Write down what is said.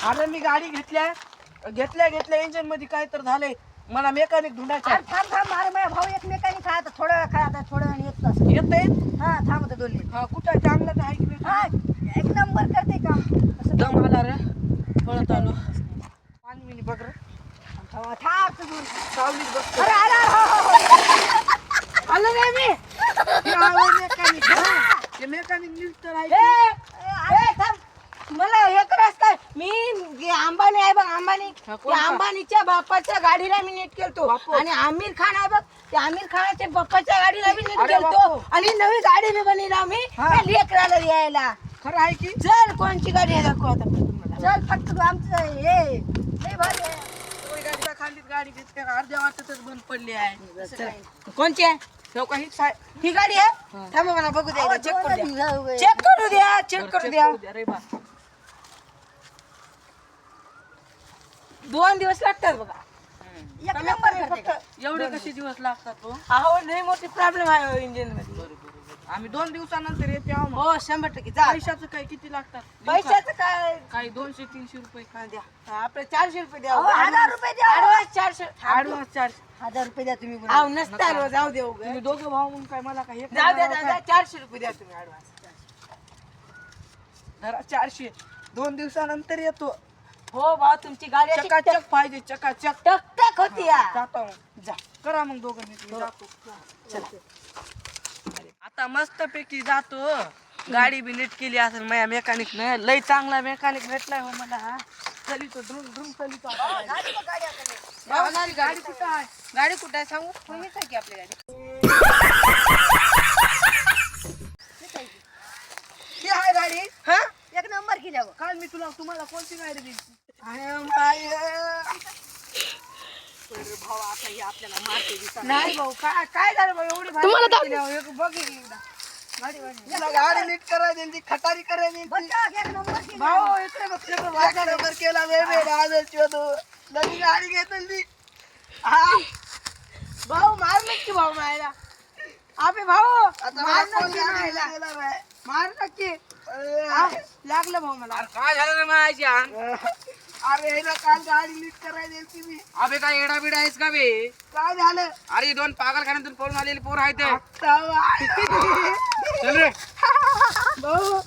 अरे मी गाडी घेतल्या इंजिन मध्ये काय तर झालंय, मला मेकॅनिक ढूंढायचा आहे. थांब थांब अरे माझा भाऊ एक मेकॅनिक आहे, आता थोडा वेळ काय आता थोडं वेळ येत असं. येतंय. हा थांब आता 2 मिनिट. हा कुठं आहे? चांगलं आहे की नाही? हा एक नंबर करते काम असं. दम आला रे, पळत आलो. 5 मिनिट बघ रे, थांब तुझून. सावलीत बघतो. अरे अरे हो. आलो रे मी. हे आलो मेकॅनिक. हे मेकॅनिक नीट तर आहे. ए थांब, मला हे करायचं काय, मी जे अंबानी आहे बघ, अंबानी, हा, त्या कोणता? अंबानीच्या बापाच्या गाडीला मी नीट केलतो. बापू. आणि आमिर खान आहे बघ, त्या आमिर खानाच्या बापाच्या गाडीला मी नीट अरे केलतो. बापू. आणि नवी गाडी बी बनवली मी हा. त्या लेकराला यायला. खरं आहे की? चल कोणची गाडी आहे दाखव आता तुम्हाला. चल फक्त तू आमचं हे लय भारी आहे. तुम्ही गाडीच्या खालीच गाडी घेतली, अर्ध्या वाटतच बंद पडली आहे. असं काय. कोणची आहे चौका हीच आहे. ही गाडी आहे? हा. थांबा मला बघू द्या, चेक करू द्या, बरं, चेक करू द्या, चेक करू द्या. रे बा. 2 दिवस लागतात बघा. एक कमीत नंबर कमी करते का? फक्त एवढे कसे दिवस लागतात तो? अहो लय मोठी प्रॉब्लेम आहे इंजिन मध्ये. आम्ही 2 दिवसानंतर येते आहो मग. हो 100% जा. पैशाचं काय किती लागतात? पैशाचं काय काही 200-300 रुपये काय द्या. आपले 400 रुपये द्या. अहो, 1000 रुपये द्या. ऍडव्हान्स 400. Advance charge. 1000 रुपये द्या तुम्ही. अहो नसता रो, जाऊ देऊ ग. तुम्ही दोघं भाऊ म्हणून काय मला काय एक जाऊ द्या, नाही जाऊ द्या, 400 रुपये द्या तुम्ही ऍडव्हान्स. धरा 400. 2 दिवसानंतर येतो. हो भाऊ तुमची गाडी अशी चकाचक पाहिजे, चकाचक. टक टक होती या. जातो मग. जा. करा मग दोघं मी जातो. चला. आता मस्त पैकी जातो. गाडी बी नीट केली असेल माझ्या मेकॅनिक ने. लय चांगला मेकॅनिक भेटलाय हो मला. चलितो ड्रुम ड्रुम चलितो. गाडी बघ, गाडी आता नाही. गाडी गाडी कुठं आहे? गाडी कुठे आहे सांगू? तुम्हीच आहे की आपली गाडी. ही आहे गाडी. हा एक नंबर केल्या बघ. काल मी तुम्हाला कोणती गाडी दिली? भाऊ आता हे आपल्याला मारते. नाही भाऊ काय झालं भाऊ एवढी तुम्हाला बघ एकदा गाडी गाडी नीट करायला दिली, खटारी करायला दिली. एक नंबर केली. भाऊ इकडे बघ, नंबर केला नवीन गाडी घेतली. हा भाऊ मारलं की भाऊ मायला. आपे भाऊ मार नक्की मायला. मार नक्की. लागलं भाऊ मला. काय झालं रे माझी? अरे हिला काल गाडी नीट करायला दिली मी. अबे काय एडा बिडा आहेस का बे? काय झालं? अरे 2 पागलखान्यातून पळून आलेली पोर आहेत. चल रे. भाऊ